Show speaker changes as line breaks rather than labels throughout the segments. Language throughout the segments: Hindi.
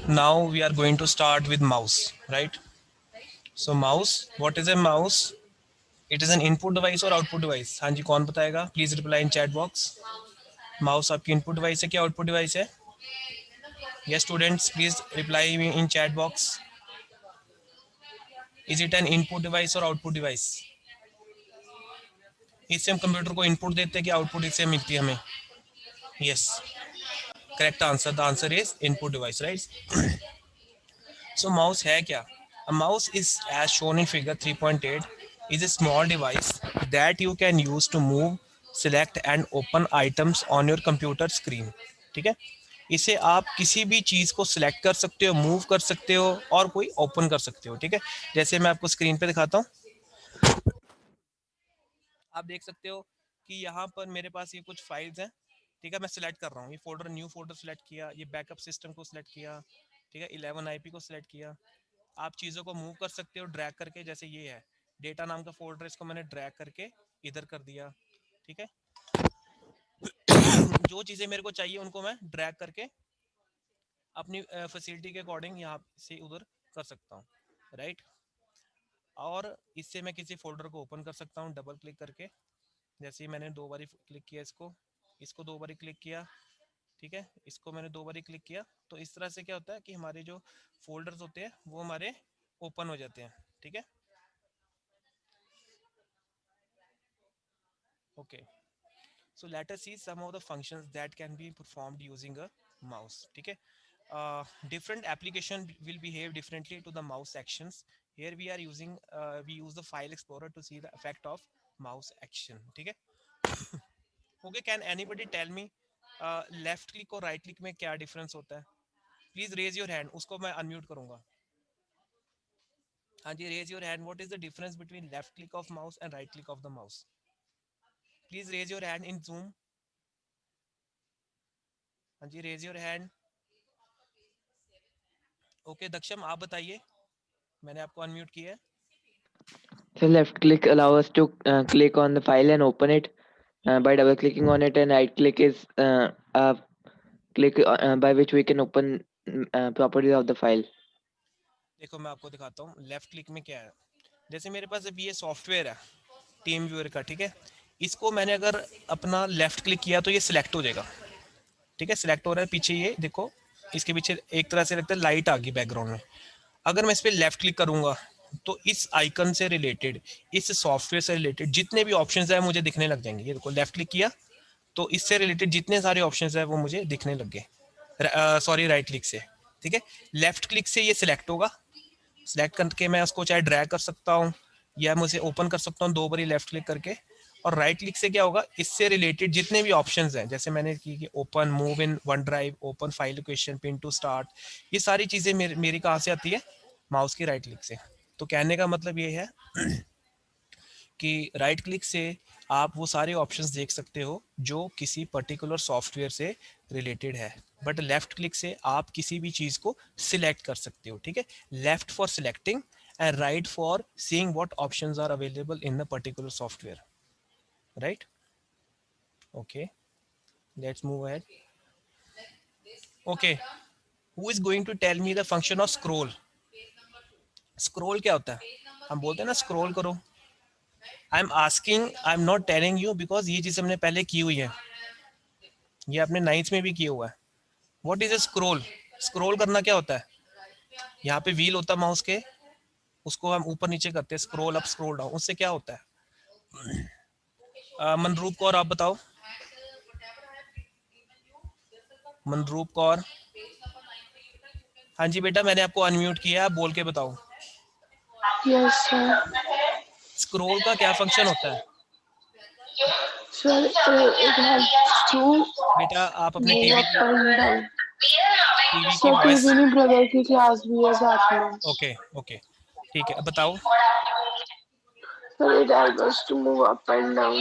Now we are going to start with mouse, right? So mouse, what is a mouse? It is an input device or output device? हाँ जी, कौन बताएगा? Please reply in chat box. Mouse आपकी इनपुट डिवाइस है क्या आउटपुट डिवाइस है? Yes students, please reply me in chat box. Is it an input device or output device? इससे हम कंप्यूटर को इनपुट देते हैं कि आउटपुट इससे मिलती है हमें? Yes, correct answer. The answer is input device, right? So mouse है क्या? A mouse is as shown in figure 3.8 is a small device that you can use to move, select and open items on your computer screen. ठीक है, इसे आप किसी भी चीज़ को सिलेक्ट कर सकते हो, मूव कर सकते हो और कोई ओपन कर सकते हो। ठीक है, जैसे मैं आपको स्क्रीन पे दिखाता हूँ, आप देख सकते हो कि यहाँ पर मेरे पास ये कुछ फाइल्स हैं। ठीक है, मैं सिलेक्ट कर रहा हूँ, ये फोल्डर, न्यू फोल्डर सिलेक्ट किया, ये बैकअप सिस्टम को सिलेक्ट किया, ठीक है, 11 IP को सिलेक्ट किया। आप चीज़ों को मूव कर सकते हो ड्रैग करके, जैसे ये है डेटा नाम का फोल्डर, इसको मैंने ड्रैग करके इधर कर दिया। ठीक है, जो चीज़ें मेरे को चाहिए उनको मैं ड्रैग करके अपनी फैसिलिटी के अकॉर्डिंग यहाँ से उधर कर सकता हूँ, राइट। और इससे मैं किसी फोल्डर को ओपन कर सकता हूँ डबल क्लिक करके, जैसे ही मैंने 2 बारी क्लिक किया इसको, इसको 2 बारी क्लिक किया, ठीक है, इसको मैंने 2 बारी क्लिक किया, तो इस तरह से क्या होता है कि हमारे जो फोल्डर्स होते हैं वो हमारे ओपन हो जाते हैं। ठीक है, okay. So let us see some of the functions that can be performed using a mouse. ठीक है, different application will behave differently to the mouse actions. Here we are using we use the file explorer to see the effect of mouse action. ठीक है, okay, can anybody tell me left click और राइट क्लिक में क्या डिफरेंस होता है? प्लीज रेज योर हैंड, उसको मैं अनम्यूट करूंगा। हाँ जी, raise your hand, what is the difference between left click of mouse and right click of the mouse? Please raise your hand in Zoom. हाँ जी, raise your hand. Okay Daksham, आप बताइए, मैंने आपको अनम्यूट किया है।
So left click allow us to click on the file and open it by double clicking on it, and right click is a click by which we can open properties of the file.
देखो मैं आपको दिखाता हूँ लेफ्ट क्लिक में क्या है। जैसे मेरे पास अभी ये सॉफ्टवेयर है टीम व्यूअर का, ठीक है, इसको मैंने अगर अपना लेफ्ट क्लिक किया तो ये सिलेक्ट हो जाएगा। ठीक है, सिलेक्ट हो रहा है, पीछे ये देखो, इसके पीछे एक तरह से लगता है लाइट आ गई बैकग्राउंड में। अगर मैं इस पर लेफ्ट क्लिक करूंगा तो इस आइकन से रिलेटेड, इस सॉफ्टवेयर से रिलेटेड जितने भी ऑप्शंस है मुझे दिखने लग जाएंगे। ये देखो लेफ्ट क्लिक किया तो इससे रिलेटेड जितने सारे ऑप्शंस है वो मुझे दिखने लग गए। सॉरी, राइट क्लिक से। ठीक है, लेफ्ट क्लिक से ये सिलेक्ट होगा, सिलेक्ट करके मैं उसको चाहे ड्रैग कर सकता हूँ या मुझे ओपन कर सकता हूँ 2 बारी लेफ्ट क्लिक करके। और राइट क्लिक से क्या होगा, इससे रिलेटेड जितने भी ऑप्शंस हैं, जैसे मैंने की कि open, move in OneDrive, open file location, pin to start, ये सारी चीज़ें मेरी कहाँ से आती है? माउस की राइट क्लिक से। तो कहने का मतलब ये है कि राइट क्लिक से आप वो सारे ऑप्शंस देख सकते हो जो किसी पर्टिकुलर सॉफ्टवेयर से रिलेटेड है, बट लेफ्ट क्लिक से आप किसी भी चीज़ को सिलेक्ट कर सकते हो। ठीक है, left for selecting and right for seeing what options are available in the particular software, right. Okay, let's move ahead. Okay, who is going to tell me the function of scroll? Scroll क्या होता है? हम बोलते हैं ना स्क्रॉल करो। I am asking, I am not telling you, because ये चीज़ हमने पहले की हुई है, ये आपने नाइन्थ में भी किया हुआ है। What is a scroll? Scroll करना क्या होता है? यहाँ पे व्हील होता है माउस के, उसको हम ऊपर नीचे करते हैं, स्क्रॉल अप स्क्रॉल डाउन, उससे क्या होता है? मनरूप कौर आप बताओ, मनरूप कौर। हाँ जी बेटा, मैंने आपको अनम्यूट किया, आप बोल के बताओ।
Yes, sir.
स्क्रॉल का क्या फंक्शन होता है?
Sir, it helps to
बेटा आप अपने
move
टीवी
up
की,
and down.
टीवी की
Sir,
वॉइस।
टीवी नहीं, ब्रदर की क्लास भी है साथ में.
ओके ओके, ठीक है, अब बताओ।
Sir, it helps us to move up and down.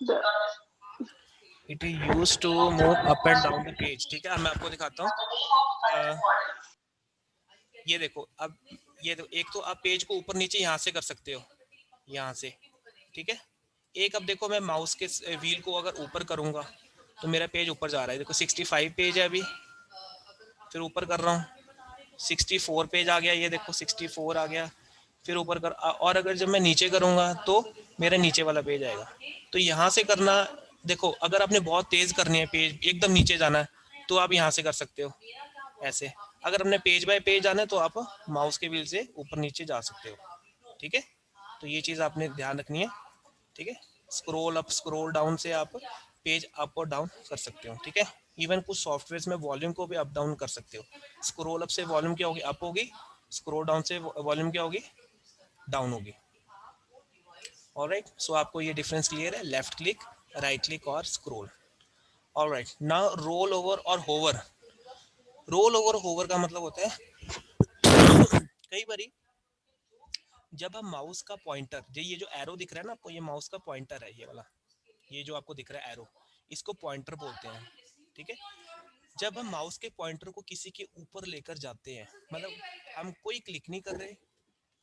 The
it is use to move up and down the page. ठीक है, अब मैं आपको दिखाता हूँ। ये देखो, अब ये देखो, एक तो आप पेज को ऊपर नीचे यहाँ से कर सकते हो, यहाँ से। ठीक है, एक अब देखो, मैं माउस के व्हील को अगर ऊपर करूँगा तो मेरा पेज ऊपर जा रहा है। देखो 65 पेज है अभी, फिर ऊपर कर रहा हूँ 64 पेज आ गया, ये देखो 64 आ गया। फिर ऊपर कर, और अगर जब मैं नीचे करूँगा तो मेरा नीचे वाला पेज आएगा। तो यहाँ से करना, देखो अगर आपने बहुत तेज करनी है, पेज एकदम नीचे जाना है, तो आप यहाँ से कर सकते हो ऐसे। अगर हमने पेज बाय पेज जाना है तो आप माउस के व्हील से ऊपर नीचे जा सकते हो, ठीक है। तो ये चीज़ आपने ध्यान रखनी है, ठीक है। स्क्रॉल अप स्क्रॉल डाउन से आप पेज अप और डाउन कर सकते हो, ठीक है। इवन कुछ सॉफ्टवेयर में वॉल्यूम को भी अप डाउन कर सकते हो। स्क्रॉल अप से वॉल्यूम क्या होगी, अप होगी। स्क्रॉल डाउन से वॉल्यूम क्या होगी, डाउन होगी। ऑलराइट, सो आपको ये डिफरेंस क्लियर है, लेफ्ट क्लिक, राइट क्लिक और scroll. Alright, now roll over और होवर। रोल ओवर होवर का मतलब होता है कई बारी जब हम माउस का पॉइंटर, ये जो एरो दिख रहा है ना आपको, ये माउस का पॉइंटर है, ये वाला, ये जो आपको दिख रहा है एरो, इसको पॉइंटर बोलते हैं, ठीक है। जब हम माउस के पॉइंटर को किसी के ऊपर लेकर जाते हैं, मतलब हम कोई क्लिक नहीं कर रहे,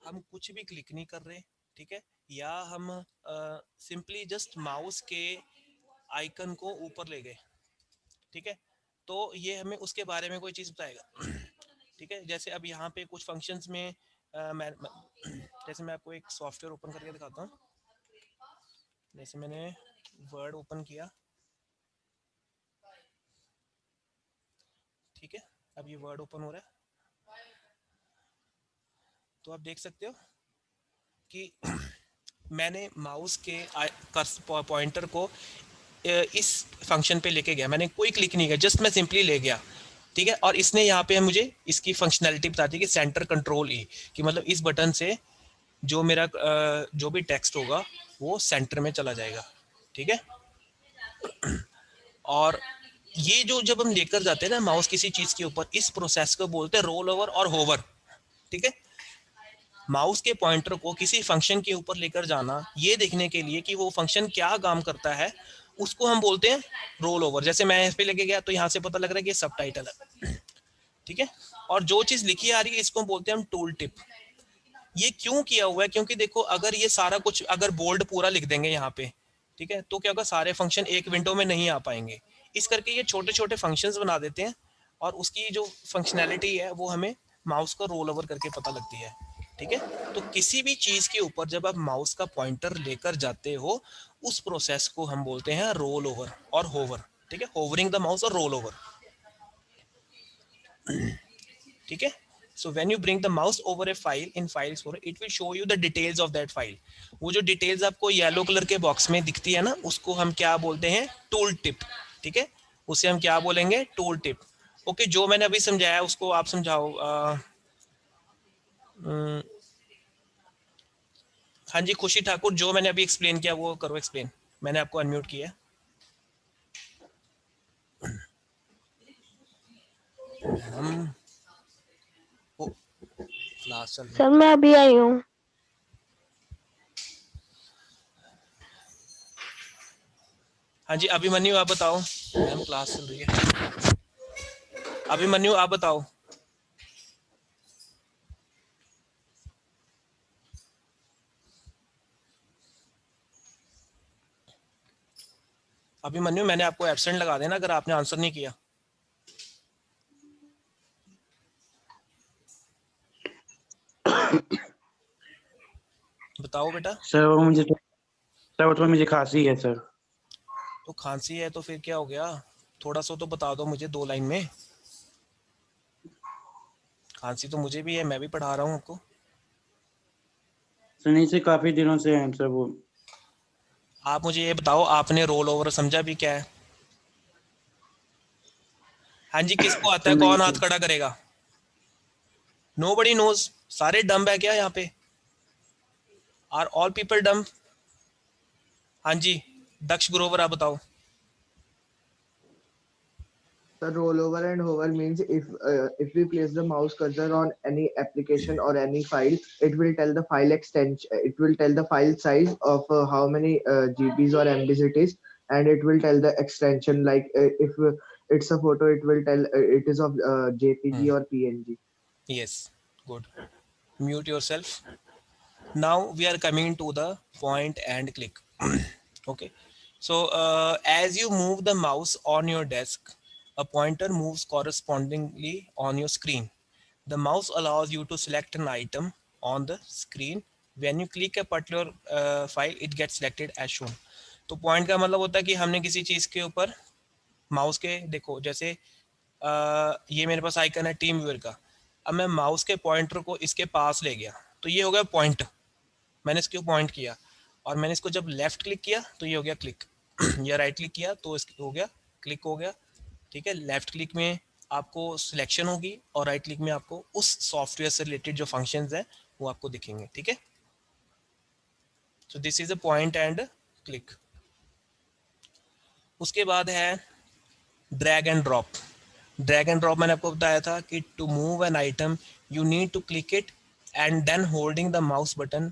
हम कुछ भी क्लिक नहीं कर रहे, ठीक है, या हम सिंपली जस्ट माउस के आइकन को ऊपर ले गए, ठीक है, तो ये हमें उसके बारे में कोई चीज़ बताएगा, ठीक है। जैसे अब यहाँ पे कुछ फंक्शंस में जैसे मैं आपको एक सॉफ्टवेयर ओपन करके दिखाता हूँ। जैसे मैंने वर्ड ओपन किया, ठीक है, अब ये वर्ड ओपन हो रहा है, तो आप देख सकते हो कि मैंने माउस के पॉइंटर को इस फंक्शन पे लेके गया, मैंने कोई क्लिक नहीं किया, जस्ट मैं सिंपली ले गया, ठीक है। और इसने यहाँ पे मुझे इसकी फंक्शनैलिटी बता दी कि सेंटर कंट्रोल ई, कि मतलब इस बटन से जो मेरा जो भी टेक्स्ट होगा वो सेंटर में चला जाएगा, ठीक है। और ये जो जब हम लेकर जाते हैं ना माउस किसी चीज के ऊपर, इस प्रोसेस को बोलते हैं रोल ओवर और होवर, ठीक है। माउस के पॉइंटर को किसी फंक्शन के ऊपर लेकर जाना, ये देखने के लिए कि वो फंक्शन क्या काम करता है, उसको हम बोलते हैं रोल ओवर। जैसे मैं इस पे लेके गया तो यहाँ से पता लग रहा है कि सब टाइटल है, ठीक है। और जो चीज लिखी आ रही है इसको बोलते हैं हम टूल टिप। ये क्यों किया हुआ है, क्योंकि देखो अगर ये सारा कुछ अगर बोल्ड पूरा लिख देंगे यहाँ पे, ठीक है, तो क्या होगा, सारे फंक्शन एक विंडो में नहीं आ पाएंगे। इस करके ये छोटे छोटे फंक्शंस बना देते हैं, और उसकी जो फंक्शनैलिटी है वो हमें माउस को रोल ओवर करके पता लगती है, ठीक है। तो किसी भी चीज के ऊपर जब आप माउस का पॉइंटर लेकर जाते हो, उस प्रोसेस को हम बोलते हैं रोल ओवर और होवर, ठीक है, होवरिंग द माउस और रोल ओवर, ठीक है। So when you bring the mouse over A file in file explorer, it will show you the details of that file. वो जो डिटेल्स आपको येलो कलर के बॉक्स में दिखती है ना, उसको हम क्या बोलते हैं, टूल टिप, ठीक है। उसे हम क्या बोलेंगे, टूल टिप। ओके, जो मैंने अभी समझाया उसको आप समझाओ। हाँ जी खुशी ठाकुर, जो मैंने अभी एक्सप्लेन किया वो करो एक्सप्लेन, मैंने आपको अनम्यूट किया। हम क्लास चल रही
सर
है।
मैं अभी आई हूँ।
हाँ जी अभिमन्यु आप बताओ, मैम क्लास चल रही है। अभिमन्यु आप बताओ। अभिमन्यु मैंने आपको एब्सेंट लगा देना अगर आपने आंसर नहीं किया। बताओ बेटा।
सर वो तो मुझे खांसी है सर।
तो खांसी है तो फिर क्या हो गया, थोड़ा सा तो बता दो मुझे 2 लाइन में। खांसी तो मुझे भी है, मैं भी पढ़ा रहा हूँ आपको।
सर नहीं से काफी दिनों से हैं सर वो।
आप मुझे ये बताओ, आपने रोल ओवर समझा भी क्या है? हाँ जी, किसको आता
सर
है,
नहीं
कौन हाथ
सर।
खड़ा करेगा? नोबडी नोज, सारे डम्ब है क्या यहाँ पे? Are all people dumb? हाँ जी, दक्ष ग्रोवर आप बताओ।
The rollover and hover means if we place the mouse cursor on any application or any file, it will tell the file extension. It will tell the file size of how many GBs or MBs it is, and it will tell the extension. Like if it's a photo, it will tell it is of JPG or PNG.
Yes, good. Mute yourself. Now we are coming to the point and click. Okay, so as you move the mouse on your desk, A pointer moves correspondingly on your screen. The mouse allows you to select an item on the screen. When you click a particular file, it gets selected as shown. तो पॉइंट का मतलब होता है कि हमने किसी चीज के ऊपर माउस के, देखो जैसे ये मेरे पास आइकन है टीम व्यूअर का, अब मैं माउस के पॉइंटर को इसके पास ले गया तो ये हो गया पॉइंट, मैंने इसको पॉइंट किया, और मैंने इसको जब लेफ्ट क्लिक किया तो ये हो गया क्लिक या राइट क्लिक किया तो इसको हो गया क्लिक हो गया। ठीक है, लेफ्ट क्लिक में आपको सिलेक्शन होगी और राइट क्लिक में आपको उस सॉफ्टवेयर से रिलेटेड जो फंक्शंस हैं वो आपको दिखेंगे। ठीक है, so this is a point and click. उसके बाद है drag and drop. Drag and drop मैंने आपको बताया था कि to move an item you need to click it and then holding the mouse button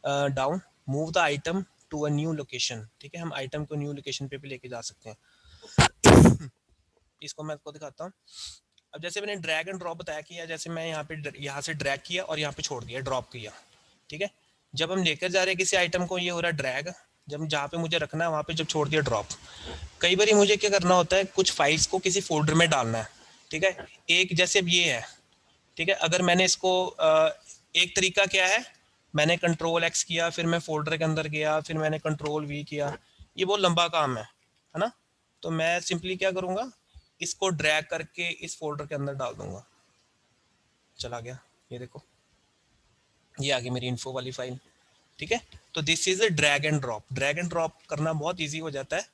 down move the item to a new location. ठीक है, हम आइटम को न्यू लोकेशन पे भी लेके जा सकते हैं। इसको मैं आपको दिखाता हूँ। अब जैसे मैंने ड्रैग एंड ड्रॉप बताया कि जैसे मैं यहाँ से ड्रैग किया और यहाँ पे छोड़ दिया, ड्रॉप किया। ठीक है, जब हम लेकर जा रहे हैं किसी आइटम को, ये हो रहा है ड्रैग, जब जहाँ पे मुझे रखना है वहाँ पे जब छोड़ दिया ड्रॉप। कई बार मुझे क्या करना होता है, कुछ फाइल्स को किसी फोल्डर में डालना है। ठीक है, एक जैसे अब ये है, ठीक है, अगर मैंने इसको एक तरीका क्या है, मैंने कंट्रोल एक्स किया, फिर मैं फोल्डर के अंदर गया, फिर मैंने कंट्रोल वी किया, ये बहुत लंबा काम है ना। तो मैं सिंपली क्या करूँगा, इसको ड्रैग करके इस फोल्डर के अंदर डाल दूंगा, चला गया, ये देखो ये आ गई मेरी इन्फो वाली फाइल। ठीक है, तो this is a drag and drop. Drag and drop करना बहुत इजी हो जाता है,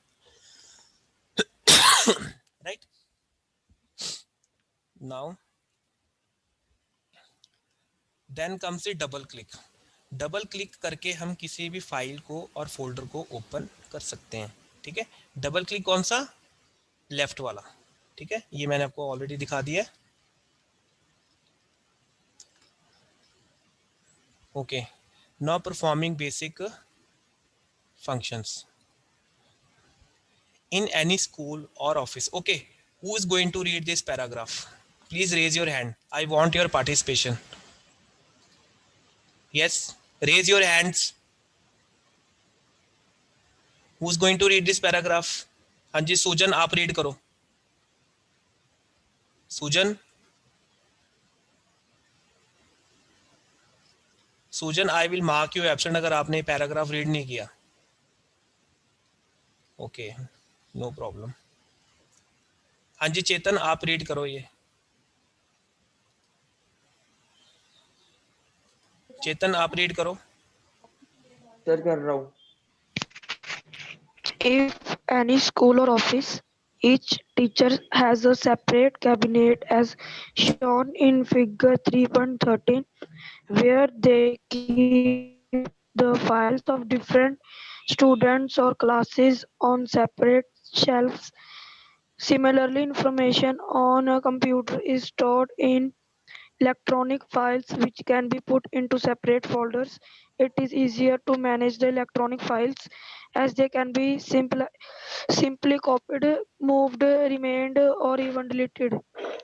right. Now then comes the double click. Double click करके हम किसी भी फाइल को और फोल्डर को ओपन कर सकते हैं। ठीक है, डबल क्लिक कौन सा, लेफ्ट वाला। ठीक है, ये मैंने आपको ऑलरेडी दिखा दिया है। Okay, now performing basic functions in any school or office. Okay, who is going to read this paragraph? Please raise your hand, I want your participation. Yes, raise your hands. Who's going to read this paragraph? हाँ जी, सुजन आप रीड करो। Sujan, Sujan I will mark you absent अगर आपने पैराग्राफ रीड नहीं किया। Okay, no problem. हाँ जी चेतन आप रीड करो ये। चेतन आप रीड करो।
सर कर रहा हूँ।
If any school or office, each teacher has a separate cabinet as shown in figure 3.13 where they keep the files of different students or classes on separate shelves. Similarly, information on a computer is stored in electronic files which can be put into separate folders. It is easier to manage the electronic files as they can be simply copied, moved, remained, or even deleted.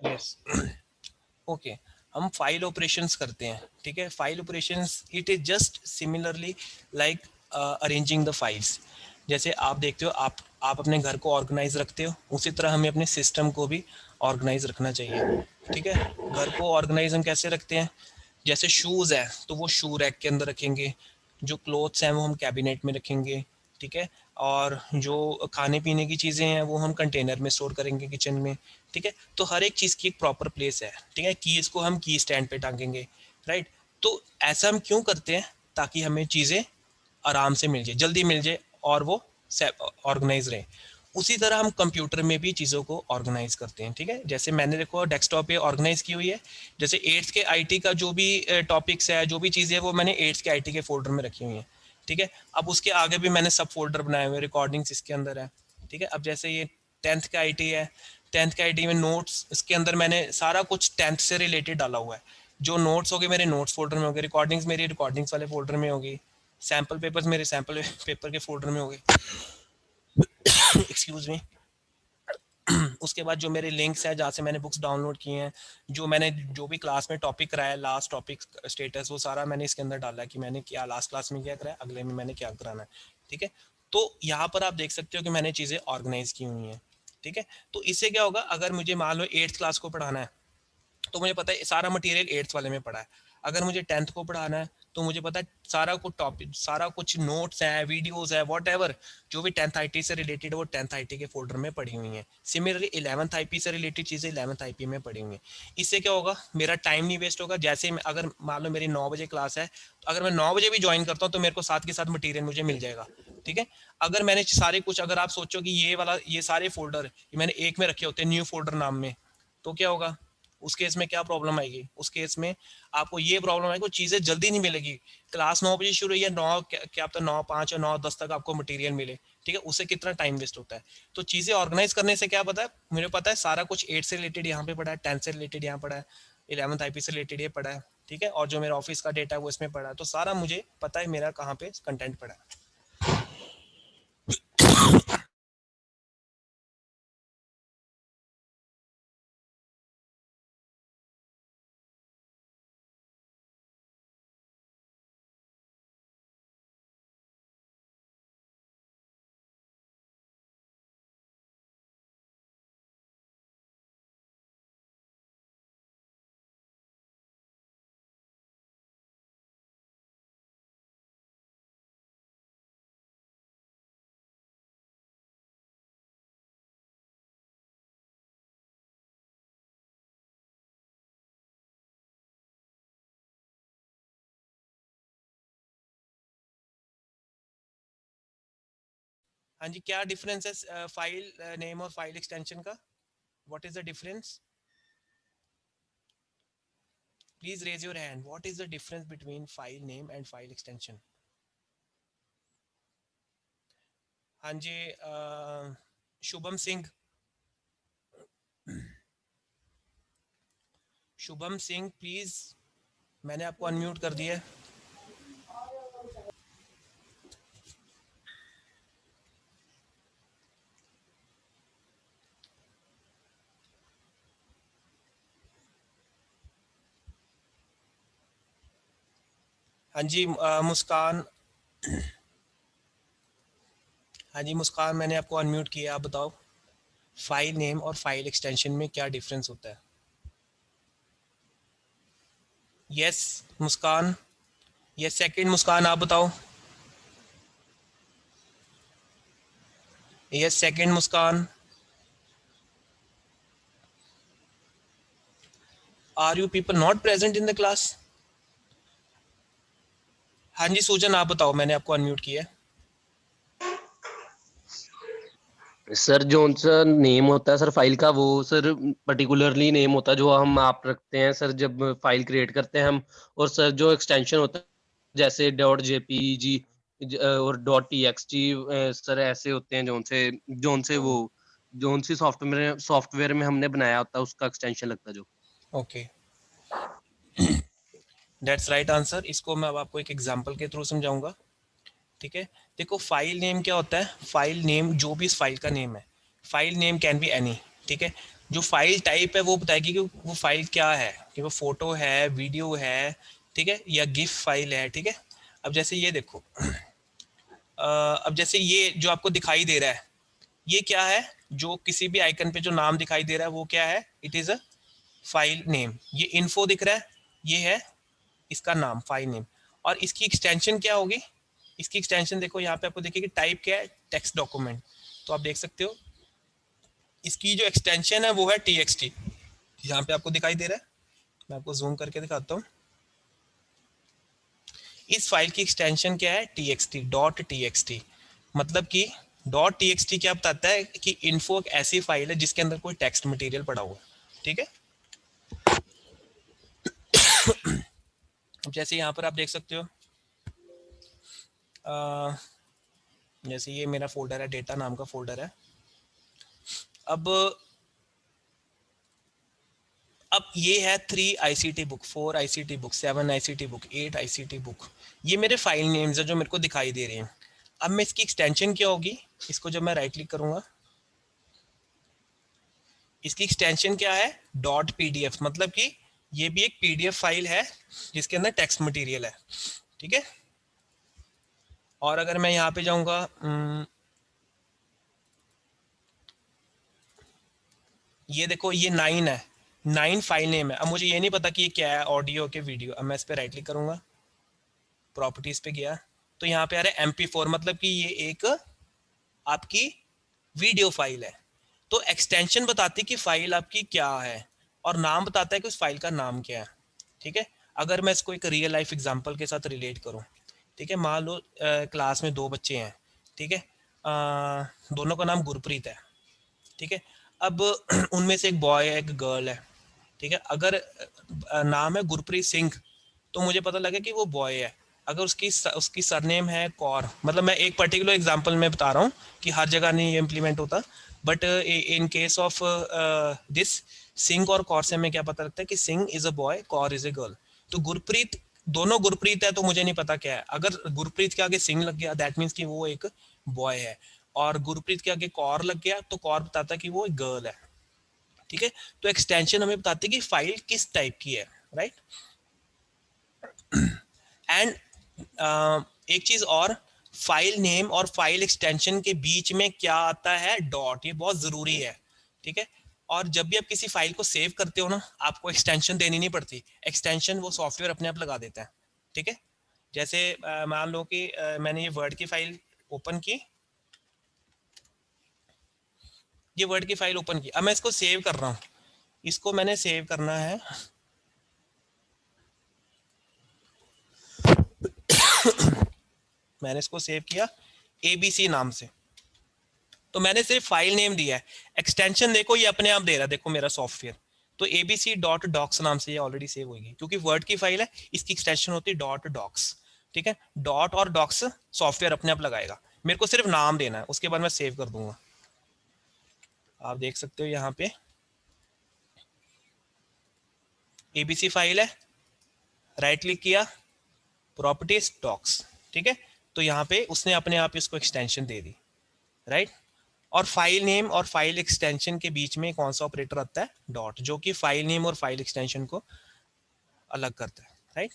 Yes okay, हम फाइल ऑपरेशंस करते हैं। ठीक है, file operations it is just similarly like arranging the files. जैसे आप देखते हो, आप अपने घर को ऑर्गेनाइज रखते हो, उसी तरह हमें अपने सिस्टम को भी ऑर्गेनाइज रखना चाहिए। ठीक है, घर को ऑर्गेनाइज हम कैसे रखते हैं, जैसे शूज़ है तो वो शू रैक के अंदर रखेंगे, जो क्लोथ्स हैं वो हम कैबिनेट में रखेंगे। ठीक है, और जो खाने पीने की चीज़ें हैं वो हम कंटेनर में स्टोर करेंगे किचन में। ठीक है, तो हर एक चीज़ की एक प्रॉपर प्लेस है। ठीक है, कीज़ को हम की स्टैंड पे टांगेंगे, राइट। तो ऐसा हम क्यों करते हैं, ताकि हमें चीज़ें आराम से मिल जाए, जल्दी मिल जाए और वो ऑर्गेनाइज रहे। उसी तरह हम कंप्यूटर में भी चीज़ों को ऑर्गेनाइज करते हैं। ठीक है, जैसे मैंने देखो डेस्कटॉप पे ऑर्गेनाइज की हुई है, जैसे 8th के आईटी का जो भी टॉपिक्स है, जो भी चीज़ें है वो मैंने 8th के आईटी के फोल्डर में रखी हुई हैं। ठीक है, अब उसके आगे भी मैंने सब फोल्डर बनाए हुए, रिकॉर्डिंग्स इसके अंदर है। ठीक है, अब जैसे ये 10th का आईटी है, 10th के आईटी में नोट्स, इसके अंदर मैंने सारा कुछ 10th से रिलेटेड डाला हुआ है। जो नोट्स हो गए मेरे नोट्स फोल्डर में हो गए, रिकॉर्डिंग्स मेरी रिकॉर्डिंग्स वाले फोल्डर में होगी, सैम्पल पेपर्स मेरे सैम्पल पेपर के फोल्डर में हो गए एक्सक्यूज मी। उसके बाद जो मेरे लिंक्स हैं जहाँ से मैंने बुक्स डाउनलोड की हैं, जो मैंने जो भी क्लास में टॉपिक कराया, लास्ट टॉपिक स्टेटस, वो सारा मैंने इसके अंदर डाला है कि मैंने क्या लास्ट क्लास में क्या कराया, अगले में मैंने क्या कराना है। ठीक है, तो यहाँ पर आप देख सकते हो कि मैंने चीज़ें ऑर्गेनाइज की हुई हैं। ठीक है। तो इससे क्या होगा, अगर मुझे मान लो 8th क्लास को पढ़ाना है तो मुझे पता है सारा मटेरियल 8th वाले में पढ़ा है। अगर मुझे 10th को पढ़ाना है तो मुझे पता है सारा कुछ टॉपिक, सारा कुछ नोट्स है, वीडियोस है, व्हाटएवर जो भी 10th आईटी से रिलेटेड है वो 10th आईटी के फोल्डर में पड़ी हुई हैं। सिमिलरली 11th आईपी से रिलेटेड चीज़ें 11th आईपी में पड़ी हुई हैं। इससे क्या होगा, मेरा टाइम नहीं वेस्ट होगा। जैसे मैं, अगर मान लो मेरी 9 बजे क्लास है तो अगर मैं 9 बजे भी ज्वाइन करता हूँ तो मेरे को साथ के साथ मटेरियल मुझे मिल जाएगा। ठीक है। अगर मैंने सारे कुछ, अगर आप सोचो कि ये वाला, ये सारे फोल्डर मैंने एक में रखे होते हैं न्यू फोल्डर नाम में, तो क्या होगा, उस केस में क्या प्रॉब्लम आएगी, उस केस में आपको ये प्रॉब्लम आएगी, चीज़ें जल्दी नहीं मिलेगी। क्लास 9 बजे शुरू हुई है, 9 क्या पता 9:05 या 9:10 तक आपको मटेरियल मिले। ठीक है, उससे कितना टाइम वेस्ट होता है। तो चीज़ें ऑर्गेनाइज करने से क्या पता है, मुझे पता है सारा कुछ 8 से रिलेटेड यहाँ पे पड़ा है, 10 से रिलेटेड यहाँ पड़ा है, 11th आईपी से रिलेटेड ये पड़ा है। ठीक है, और जो मेरा ऑफिस का डेटा है वो इसमें पड़ा है, तो सारा मुझे पता है मेरा कहाँ पे कंटेंट पड़ा है। हाँ जी, क्या डिफरेंस है फाइल नेम और फाइल एक्सटेंशन का? What is the difference? Please raise your hand. What is the difference between file name and file extension? हाँ जी, शुभम सिंह। शुभम सिंह प्लीज, मैंने आपको अनम्यूट कर दिया है। हाँ जी, मुस्कान। हाँ जी मुस्कान, मैंने आपको अनम्यूट किया, आप बताओ फाइल नेम और फाइल एक्सटेंशन में क्या डिफरेंस होता है? Yes Muskan, yes second Muskan, आप बताओ। Yes second Muskan. Are you people not present in the class? हाँ जी सूजन, आप बताओ, मैंने आपको अनम्यूट किया है।
सर जो सा नेम होता है सर फाइल का, वो सर पर्टिकुलरली नेम होता है जो हम आप रखते हैं सर जब फाइल क्रिएट करते हैं हम। और सर जो एक्सटेंशन होता है जैसे .jpg और .txt सर ऐसे होते हैं जोन से वो जोन सी सॉफ्टवेयर में हमने बनाया होता है उसका एक्सटेंशन लगता है जो।
Okay, that's right answer. इसको मैं अब आपको एक एग्जांपल के थ्रू समझाऊंगा। ठीक है, देखो फाइल नेम क्या होता है, फाइल नेम जो भी इस फाइल का नेम है, file name can be any. ठीक है, जो फाइल टाइप है वो बताएगी कि वो फाइल क्या है, कि वो फोटो है, वीडियो है, ठीक है, या गिफ फाइल है। ठीक है, अब जैसे ये देखो, अब जैसे ये जो आपको दिखाई दे रहा है, ये क्या है, जो किसी भी आइकन पे जो नाम दिखाई दे रहा है वो क्या है, it is a file name. ये इन्फो दिख रहा है, ये है इसका नाम, फाइल नेम। और इसकी एक्सटेंशन क्या होगी, इसकी एक्सटेंशन देखो यहाँ पे आपको देखिए कि टाइप क्या है, टेक्स्ट डॉक्यूमेंट। तो आप देख सकते हो इसकी जो एक्सटेंशन है वो है txt, यहाँ पे आपको दिखाई दे रहा है। मैं आपको जूम करके दिखाता हूँ। इस फाइल की एक्सटेंशन क्या है, txt. मतलब कि .txt क्या बताता है कि इन्फो एक ऐसी फाइल है जिसके अंदर कोई टेक्स्ट मटेरियल पड़ा हुआ है। ठीक है, जैसे यहाँ पर आप देख सकते हो, जैसे ये मेरा फोल्डर है, डेटा नाम का फोल्डर है। अब ये है 3 ICT book, 4 ICT book, 7 ICT book, 8 ICT book. ये मेरे फाइल नेम्स है जो मेरे को दिखाई दे रहे हैं। अब मैं इसकी एक्सटेंशन क्या होगी, इसको जब मैं राइट क्लिक करूंगा, इसकी एक्सटेंशन क्या है, .pdf, मतलब कि ये भी एक PDF फाइल है जिसके अंदर टेक्स्ट मटेरियल है। ठीक है, और अगर मैं यहाँ पे जाऊंगा, ये देखो ये 9 है, 9 फाइल नेम है। अब मुझे ये नहीं पता कि ये क्या है, ऑडियो के वीडियो। अब मैं इस पर राइट क्लिक करूंगा, प्रॉपर्टीज पे गया तो यहाँ पे आ रहा है MP4, मतलब कि ये एक आपकी वीडियो फाइल है। तो एक्सटेंशन बताती कि फाइल आपकी क्या है और नाम बताता है कि उस फाइल का नाम क्या है। ठीक है, अगर मैं इसको एक रियल लाइफ एग्जांपल के साथ रिलेट करूं, ठीक है, मान लो क्लास में 2 बच्चे हैं, ठीक है, दोनों का नाम गुरप्रीत है, ठीक है। अब उनमें से एक बॉय है, एक गर्ल है, ठीक है। अगर नाम है गुरप्रीत सिंह तो मुझे पता लगे कि वो बॉय है। अगर उसकी सरनेम है कौर, मतलब मैं एक पर्टिकुलर एग्जांपल में बता रहा हूँ कि हर जगह नहीं ये इम्प्लीमेंट होता, but in case of this Singh और कौर से हमें क्या पता लगता है कि Singh is a boy, Kaur is a girl. तो गुरप्रीत, दोनों गुरप्रीत है तो मुझे नहीं पता क्या है। अगर गुरप्रीत के आगे सिंह लग गया दैट मीन्स कि वो एक बॉय है, और गुरप्रीत के आगे कौर लग गया तो कौर बताता है कि वो एक गर्ल है। ठीक है, तो एक्सटेंशन हमें बताती है कि फाइल किस टाइप की है, राइट। एंड एक चीज और, फाइल नेम और फाइल एक्सटेंशन के बीच में क्या आता है, डॉट। ये बहुत जरूरी है, ठीक है। और जब भी आप किसी फाइल को सेव करते हो ना, आपको एक्सटेंशन देनी नहीं पड़ती, एक्सटेंशन वो सॉफ्टवेयर अपने आप लगा देता है, ठीक है। जैसे मान लो कि मैंने ये वर्ड की फाइल ओपन की, ये वर्ड की फाइल ओपन की, अब मैं इसको सेव कर रहा हूँ। इसको मैंने सेव करना है मैंने इसको सेव किया ABC नाम से, तो मैंने सिर्फ फाइल नेम दिया है। एक्सटेंशन देखो ये अपने आप दे रहा है, देखो मेरा सॉफ्टवेयर। तो abc.docs नाम से ये ऑलरेडी सेव होगी, क्योंकि वर्ड की फाइल है, इसकी एक्सटेंशन होती है .docs, ठीक है। डॉट और डॉक्स सॉफ्टवेयर अपने आप लगाएगा, मेरे को सिर्फ नाम देना है, उसके बाद मैं सेव कर दूंगा। आप देख सकते हो यहाँ पे ABC फाइल है, राइट क्लिक किया, प्रॉपर्टीज डॉक्स, ठीक है। तो यहाँ पे उसने अपने आप इसको एक्सटेंशन दे दी, राइट। और फाइल नेम और फाइल एक्सटेंशन के बीच में कौन सा ऑपरेटर आता है, डॉट, जो कि फाइल नेम और फाइल एक्सटेंशन को अलग करता है, राइट।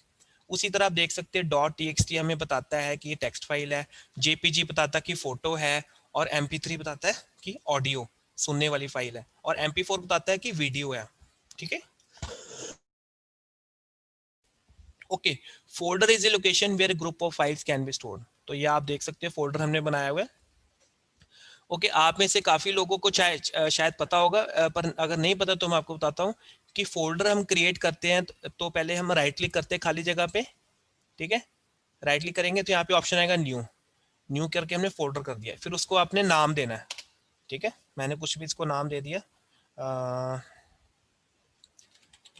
उसी तरह आप देख सकते हैं .txt हमें बताता है कि ये टेक्स्ट फाइल है, JPG बताता है कि फोटो है, और MP3 बताता है कि ऑडियो सुनने वाली फाइल है, और MP4 बताता है कि वीडियो है, ठीक है। Okay, folder is a location where group of files can be stored. तो ये आप देख सकते हैं फोल्डर हमने बनाया हुआ है। ओके, आप में से काफी लोगों को शायद पता होगा, पर अगर नहीं पता तो मैं आपको बताता हूँ कि फोल्डर हम क्रिएट करते हैं तो पहले हम राइट क्लिक करते हैं खाली जगह पे, ठीक है। राइट क्लिक करेंगे तो यहाँ पे ऑप्शन आएगा न्यू, न्यू करके हमने फोल्डर कर दिया, फिर उसको आपने नाम देना है, ठीक है। मैंने कुछ भी इसको नाम दे दिया,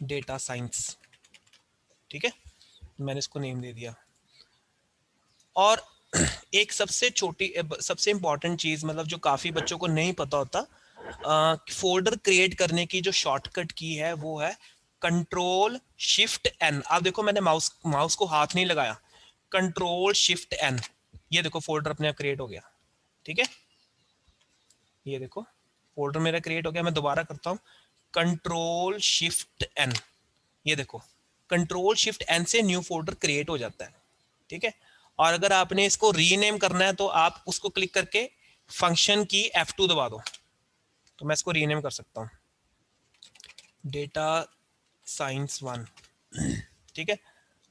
डेटा साइंस, ठीक है, मैंने इसको नेम दे दिया। और एक सबसे छोटी, सबसे इंपॉर्टेंट चीज, मतलब जो काफी बच्चों को नहीं पता होता, फोल्डर क्रिएट करने की जो शॉर्टकट की है वो है Ctrl+Shift+N। आप देखो मैंने माउस को हाथ नहीं लगाया, Ctrl+Shift+N, ये देखो फोल्डर अपने आप क्रिएट हो गया, ठीक है। ये देखो फोल्डर मेरा क्रिएट हो गया। मैं दोबारा करता हूँ, Ctrl+Shift+N, ये देखो Ctrl+Shift+N से न्यू फोल्डर क्रिएट हो जाता है, ठीक है। और अगर आपने इसको रीनेम करना है तो आप उसको क्लिक करके फंक्शन की F2 दबा दो, तो मैं इसको रीनेम कर सकता हूँ, डेटा साइंस 1, ठीक है।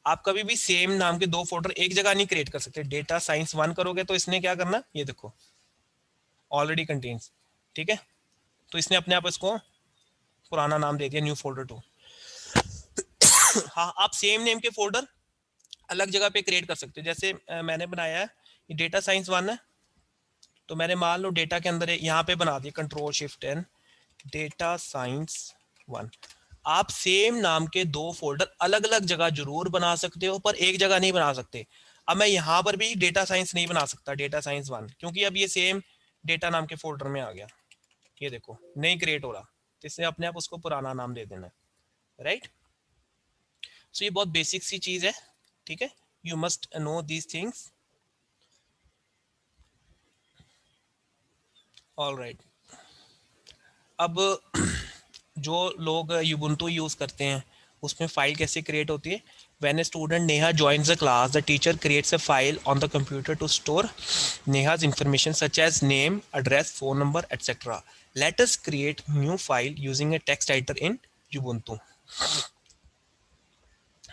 आप कभी भी सेम नाम के 2 फोल्डर एक जगह नहीं क्रिएट कर सकते। डेटा साइंस 1 करोगे तो इसने क्या करना, ये देखो ऑलरेडी कंटेन्स, ठीक है। तो इसने अपने आप इसको पुराना नाम दे दिया, न्यू फोल्डर 2। हाँ, आप सेम नेम के फोल्डर अलग जगह पे क्रिएट कर सकते हो। जैसे मैंने बनाया है ये डेटा साइंस 1 है, तो मैंने मान लो डेटा के अंदर यहाँ पे बना दिया Ctrl+Shift+N, डेटा साइंस 1। आप सेम नाम के 2 फोल्डर अलग अलग जगह जरूर बना सकते हो, पर एक जगह नहीं बना सकते। अब मैं यहाँ पर भी डेटा साइंस नहीं बना सकता, डेटा साइंस 1, क्योंकि अब ये सेम डेटा नाम के फोल्डर में आ गया, ये देखो नहीं क्रिएट हो रहा, तो इसने अपने आप उसको पुराना नाम दे देना है, राइट। सो ये बहुत बेसिक सी चीज है, ठीक है। You must know these things, all right. अब जो लोग Ubuntu यूज करते हैं उसमें फाइल कैसे क्रिएट होती है, when a student Neha joins the class, the teacher creates a file on the computer to store Neha's information such as name, address, phone number, etc. Let us create new file using a text editor in Ubuntu.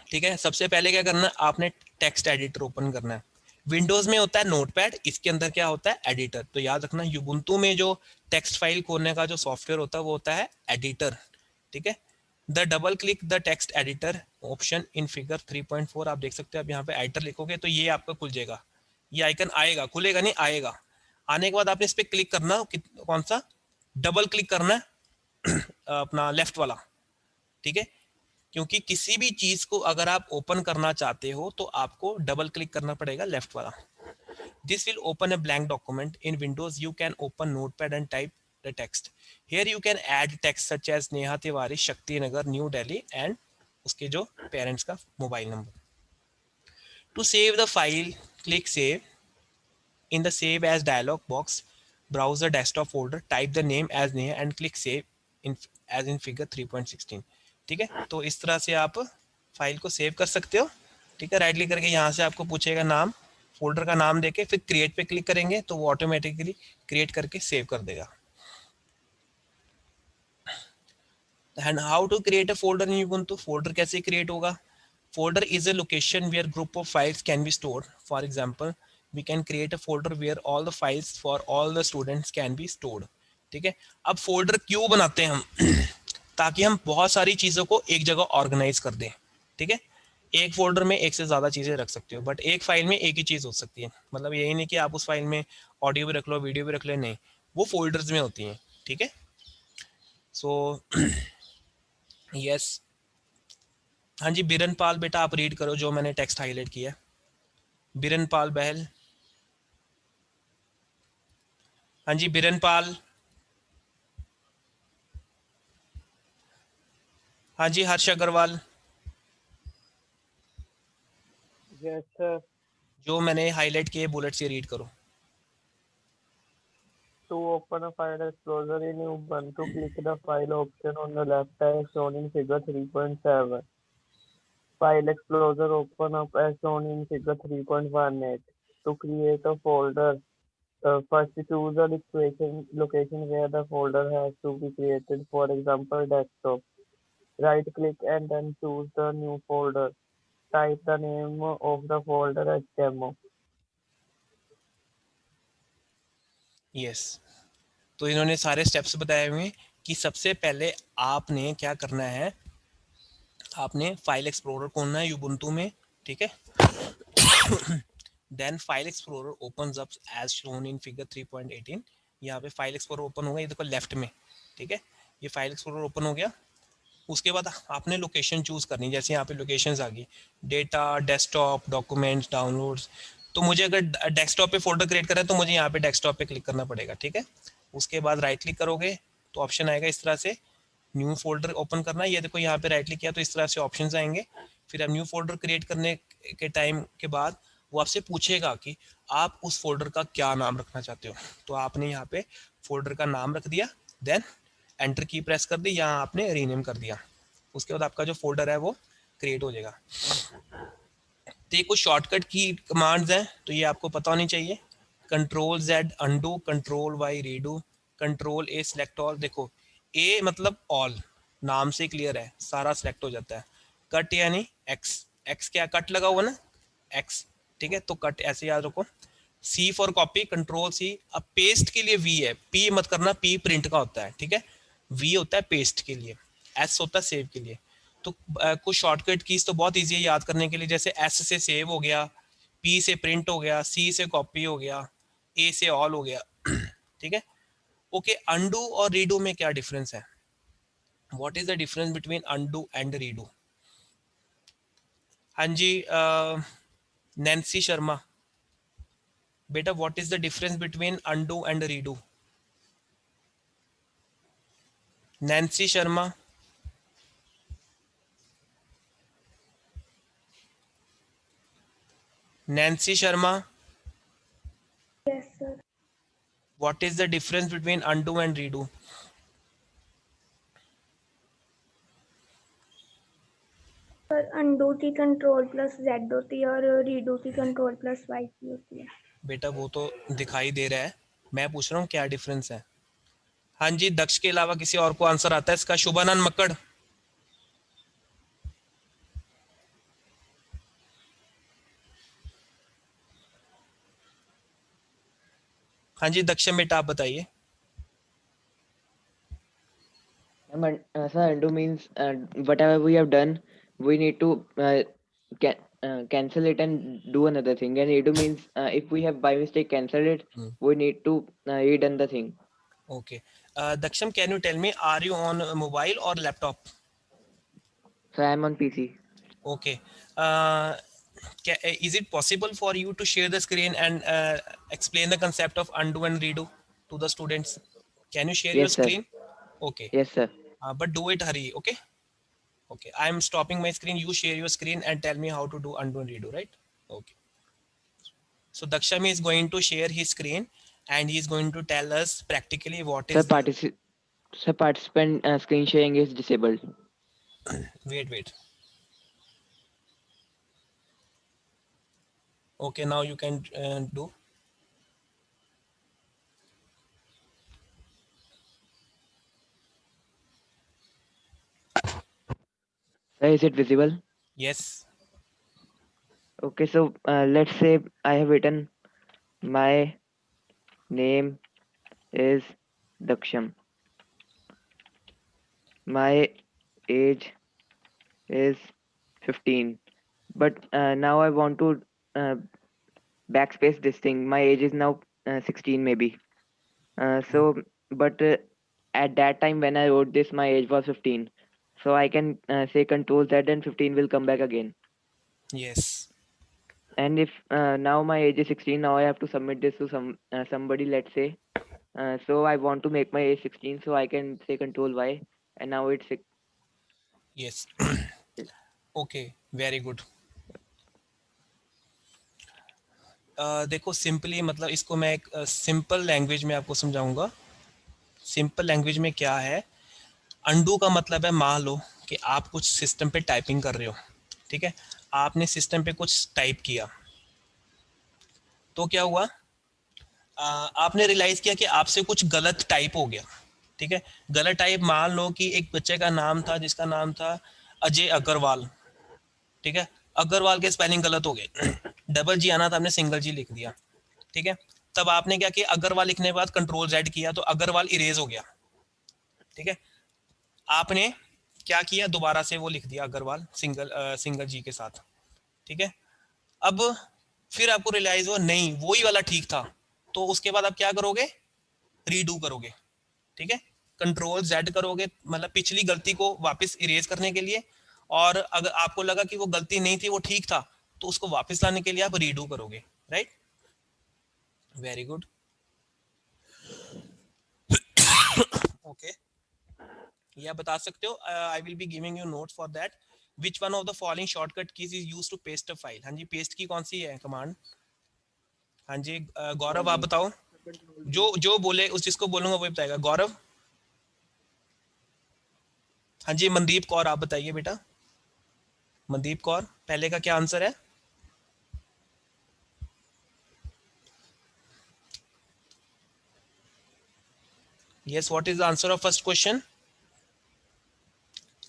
ठीक है, सबसे पहले क्या करना है, आपने टेक्स्ट एडिटर ओपन करना है. विंडोज में होता है नोटपैड, इसके अंदर क्या होता है एडिटर. तो याद रखना यूबुंटू में जो टेक्स्ट फाइल खोलने का जो सॉफ्टवेयर होता है वो होता है एडिटर. ठीक है, the double click the text editor option in figure 3.4. आप देख सकते हो, आप यहाँ पे एडिटर लिखोगे तो ये आपका खुल जाएगा, ये आइकन आएगा, खुलेगा नहीं आएगा. आने के बाद आपने इस पर क्लिक करना, कौन सा डबल क्लिक करना है अपना लेफ्ट वाला. ठीक है, क्योंकि किसी भी चीज को अगर आप ओपन करना चाहते हो तो आपको डबल क्लिक करना पड़ेगा लेफ्ट वाला. This will open a blank document. In Windows you can open Notepad and type the text. Here you can add text such as Neha Tiwari, Shakti Nagar, new Delhi and उसके जो पेरेंट्स का mobile number. To save the file click save. In the save as dialog box, browse the desktop folder, type the name as Neha and click save in as in figure 3.16. ठीक है, तो इस तरह से आप फाइल को सेव कर सकते हो. ठीक है, राइट क्लिक करके यहाँ से आपको पूछेगा नाम, फोल्डर का नाम देके फिर क्रिएट पे क्लिक करेंगे तो वो ऑटोमेटिकली क्रिएट करके सेव कर देगा. And how to create a folder in Ubuntu. Folder कैसे क्रिएट होगा. Folder is a location where group of files can be stored. For example, we can create a folder where all the files for all the students can be stored. ठीक है, अब फोल्डर क्यों बनाते हैं हम ताकि हम बहुत सारी चीज़ों को एक जगह ऑर्गेनाइज कर दें. ठीक है, एक फोल्डर में एक से ज़्यादा चीज़ें रख सकते हो, बट एक फाइल में एक ही चीज़ हो सकती है. मतलब यही नहीं कि आप उस फाइल में ऑडियो भी रख लो, वीडियो भी रख लो, नहीं, वो फोल्डर्स में होती हैं. ठीक है, सो यस. हाँ जी, बिरनपाल बेटा आप रीड करो जो मैंने टेक्स्ट हाईलाइट किया. बिरनपाल बहल. हाँ जी बिरनपाल. हाँ जी हर्ष अग्रवाल.
Yes, sir.
जो मैंने हाईलाइट किए बुलेट से रीड करो.
To open a file explorer in Ubuntu, click the file option on the left as shown in figure 3.7. File explorer open up as shown in figure 3.18. To create a folder, first choose the location where the folder has to be created, for example, desktop. Right click and then choose the new folder. Type the name of the folder as demo.
Yes, तो इन्होंने सारे स्टेप्स बताए हुए हैं कि सबसे पहले आपने क्या करना है, आपने फाइल एक्सप्लोरर खोलना है यूबुंटू में. ठीक है, then file explorer opens up as shown in figure 3.18. यहाँ पे फाइल एक्सप्लोरर ओपन होगा, ये देखो लेफ्ट में. ठीक है, ये फाइल एक्सप्लोरर ओपन हो गया. उसके बाद आपने लोकेशन चूज करनी, जैसे यहाँ पे लोकेशंस आ गई, डेटा, डेस्कटॉप, डॉक्यूमेंट्स, डाउनलोड्स. तो मुझे अगर डेस्कटॉप पे फोल्डर क्रिएट करना है तो मुझे यहाँ पे डेस्कटॉप पे क्लिक करना पड़ेगा. ठीक है, उसके बाद राइट क्लिक करोगे तो ऑप्शन आएगा इस तरह से, न्यू फोल्डर ओपन करना है. ये देखो यहाँ पे राइट क्लिक किया तो इस तरह से ऑप्शन आएंगे. फिर आप न्यू फोल्डर क्रिएट करने के टाइम के बाद वो आपसे पूछेगा कि आप उस फोल्डर का क्या नाम रखना चाहते हो. तो आपने यहाँ पे फोल्डर का नाम रख दिया, देन एंटर की प्रेस कर दी, यहाँ आपने रीनेम कर दिया. उसके बाद आपका जो फोल्डर है वो क्रिएट हो जाएगा. तो ये कुछ शॉर्टकट की कमांड्स हैं तो ये आपको पता होनी चाहिए. Control Z undo, control Y redo, control A select all. देखो ए मतलब ऑल, नाम से क्लियर है, सारा सिलेक्ट हो जाता है. कट यानी एक्स, एक्स क्या कट लगा हुआ ना, एक्स. ठीक है, तो कट ऐसे याद रखो. सी फॉर कॉपी, कंट्रोल सी. अब पेस्ट के लिए वी है, पी मत करना, पी प्रिंट का होता है. ठीक है, वी होता है पेस्ट के लिए, एस होता है सेव के लिए. तो कुछ शॉर्टकट कीज तो बहुत ईजी है याद करने के लिए, जैसे एस से सेव हो गया, पी से प्रिंट हो गया, सी से कॉपी हो गया, ए से ऑल हो गया. ठीक है, ओके. अंडू और रीडू में क्या डिफरेंस है, what is the difference between undo and redo. हाँ जी नैन्सी शर्मा बेटा, what is the difference between undo and redo. Nancy Sharma. Nancy Sharma.
Yes, sir.
What is the difference between undo and redo?
Sir undo की कंट्रोल प्लस जेड होती है और रीडू की कंट्रोल प्लस वाई होती है.
बेटा वो तो दिखाई दे रहा है, मैं पूछ रहा हूँ क्या डिफरेंस है. हाँ जी, दक्ष के अलावा किसी और को आंसर आता है इसका? शुभानंद मक्कड़। हाँ जी दक्षम बेटा आप बताइए।
Sir, undo means whatever we have done, we need to cancel it and do another thing. And redo means if we have by mistake cancelled it, we need to redone the thing.
Okay. Daksham, can you tell me, are you on mobile or laptop?
So I am on PC.
Okay. Is it possible for you to share the screen and explain the concept of undo and redo to the students? Can you share your
Yes, sir.
screen? Okay.
Yes, sir.
But do it hurry, okay? Okay. I am stopping my screen. You share your screen and tell me how to do undo and redo, right? Okay. So Daksham is going to share his screen and he is going to tell us practically what
Sir,
is.
participant screen sharing is disabled.
Wait. Okay, now you can do.
Sir, is it visible?
Yes.
Okay, so let's say I have written my name is Daksham. My age is 15. But now I want to backspace this thing. My age is now 16 maybe. But at that time when I wrote this, my age was 15. So I can say Control Z and 15 will come back again.
Yes.
And if now my age is 16, now I have to submit this to somebody, let's say. So I want to make my age 16, so I can say Control Y, and now it's
Yes. Okay, very good. देखो सिंपली मतलब इसको मैं एक सिंपल लैंग्वेज में आपको समझाऊंगा। सिंपल लैंग्वेज में क्या है, अंडू का मतलब है मान लो कि आप कुछ सिस्टम पे टाइपिंग कर रहे हो, ठीक है, आपने सिस्टम पे कुछ टाइप किया तो क्या हुआ, आपने रियलाइज किया कि आपसे कुछ गलत टाइप हो गया, ठीक है। गलत टाइप मान लो कि एक बच्चे का नाम था जिसका नाम था अजय अग्रवाल, ठीक है, अग्रवाल के स्पेलिंग गलत हो गए, डबल जी आना था, आपने सिंगल जी लिख दिया, ठीक है। तब आपने क्या किया, अग्रवाल लिखने के बाद कंट्रोल जेड किया तो अग्रवाल इरेज हो गया, ठीक है। आपने क्या किया, दोबारा से वो लिख दिया अग्रवाल सिंगल जी के साथ, ठीक है। अब फिर आपको रियलाइज हुआ नहीं वही वाला ठीक था, तो उसके बाद आप क्या करोगे, रीडू करोगे, ठीक है। कंट्रोल जेड करोगे मतलब पिछली गलती को वापस इरेज करने के लिए, और अगर आपको लगा कि वो गलती नहीं थी वो ठीक था तो उसको वापस लाने के लिए आप रीडू करोगे, राइट। Very good. ओके, ये आप बता सकते हो, I will be giving you notes for that. Which one of the following shortcut keys is used to paste a file. हाँ जी, पेस्ट की कौन सी है कमांड। हाँ जी गौरव आप बताओ, जो बोले उस जिसको बोलूंगा वो बताएगा। गौरव। हाँ जी मनदीप कौर आप बताइए बेटा। मनदीप कौर, पहले का क्या आंसर है। Yes, what is the answer of first question.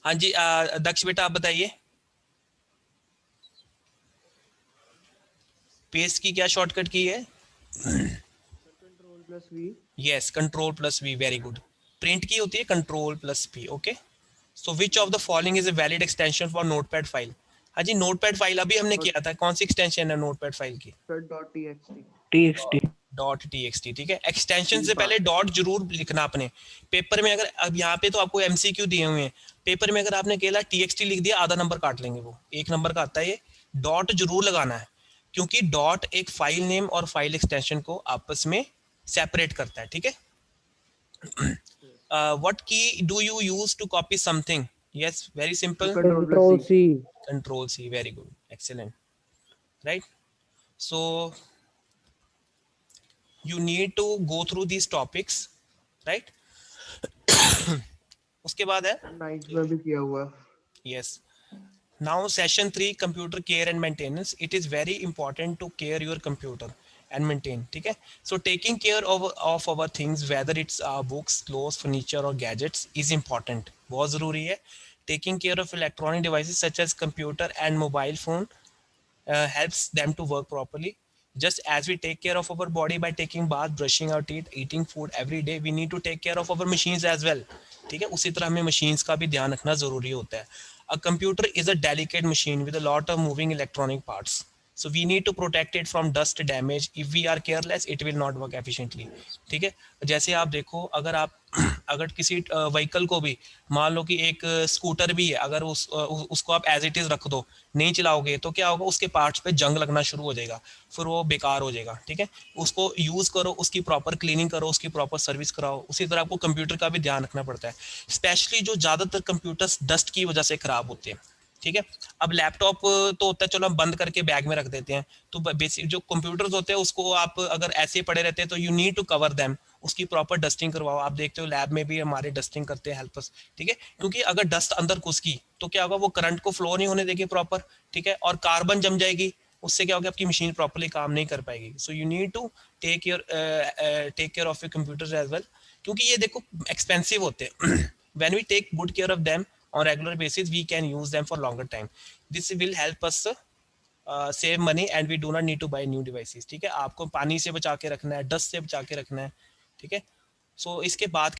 हाँ जी दक्ष बेटा आप बताइए, पेस्ट की क्या शॉर्टकट की है।
Control+V.
Yes, control plus V, very good. Print की होती है control plus P, okay. So which of the following is a valid extension for notepad file. हाँ जी, नोटपैड फाइल अभी हमने किया था, कौन सी एक्सटेंशन है नोटपैड फाइल की।
Sir, .txt.
.txt, ठीक है। एक्सटेंशन से पहले डॉट जरूर लिखना आपने पेपर में। अगर अब यहाँ पे तो आपको एमसीक्यू दिए हुए हैं, पेपर में अगर आपने केवल txt लिख दिया आधा नंबर काट लेंगे, वो एक नंबर का आता है। ये डॉट जरूर लगाना है क्योंकि डॉट एक फाइल नेम और फाइल एक्सटेंशन को आपस में सेपरेट करता है, ठीक है। What key do you use to copy something. Yes, very simple,
Control+C.
Control C, very good, excellent, right. So you need to go through these topics, right? उसके बाद है
9th में भी किया हुआ है।
yes, now session 3 computer care and maintenance. It is very important to care your computer and maintain, ठीक है. So taking care of our things, whether it's books, clothes, furniture or gadgets is important, बहुत ज़रूरी है. Taking care of electronic devices such as computer and mobile phone helps them to work properly. Just as we take care of our body by taking bath, brushing our teeth, eating food every day, we need to take care of our machines as well. ठीक है, उसी तरह हमें machines का भी ध्यान रखना ज़रूरी होता है. A computer is a delicate machine with a lot of moving electronic parts. So we need to protect it from dust damage. If we are careless, it will not work efficiently. ठीक है, जैसे आप देखो, अगर किसी व्हीकल को भी, मान लो कि एक स्कूटर भी है, अगर उसको आप एज इट इज़ रख दो, नहीं चलाओगे, तो क्या होगा, उसके पार्ट्स पे जंग लगना शुरू हो जाएगा, फिर वो बेकार हो जाएगा. ठीक है, उसको यूज़ करो, उसकी प्रॉपर क्लीनिंग करो, उसकी प्रॉपर सर्विस कराओ. उसी तरह आपको कंप्यूटर का भी ध्यान रखना पड़ता है, स्पेशली जो ज़्यादातर कंप्यूटर्स डस्ट की वजह से ख़राब होते हैं. ठीक है, अब लैपटॉप तो होता है, चलो हम बंद करके बैग में रख देते हैं, तो बेसिक जो कंप्यूटर्स होते हैं उसको आप अगर ऐसे पड़े रहते हैं तो you need to cover them, उसकी प्रॉपर डस्टिंग करवाओ. आप देखते हो लैब में भी हमारे डस्टिंग करते हैं हेल्पर्स. ठीक है, क्योंकि अगर डस्ट अंदर घुस गई तो क्या होगा, वो करंट को फ्लो नहीं होने देगी प्रॉपर. ठीक है, और कार्बन जम जाएगी, उससे क्या होगा, आपकी मशीन प्रॉपर्ली काम नहीं कर पाएगी. So you need to take care of your computers as well, क्योंकि ये देखो एक्सपेंसिव होते हैं. When we take good care of them on regular basis, we can use them for longer time. This will help us save money and we do not need to buy new devices. ठीक है, आपको पानी से बचा के रखना है, डस्ट से बचा के रखना है. ठीक है, सो इसके बाद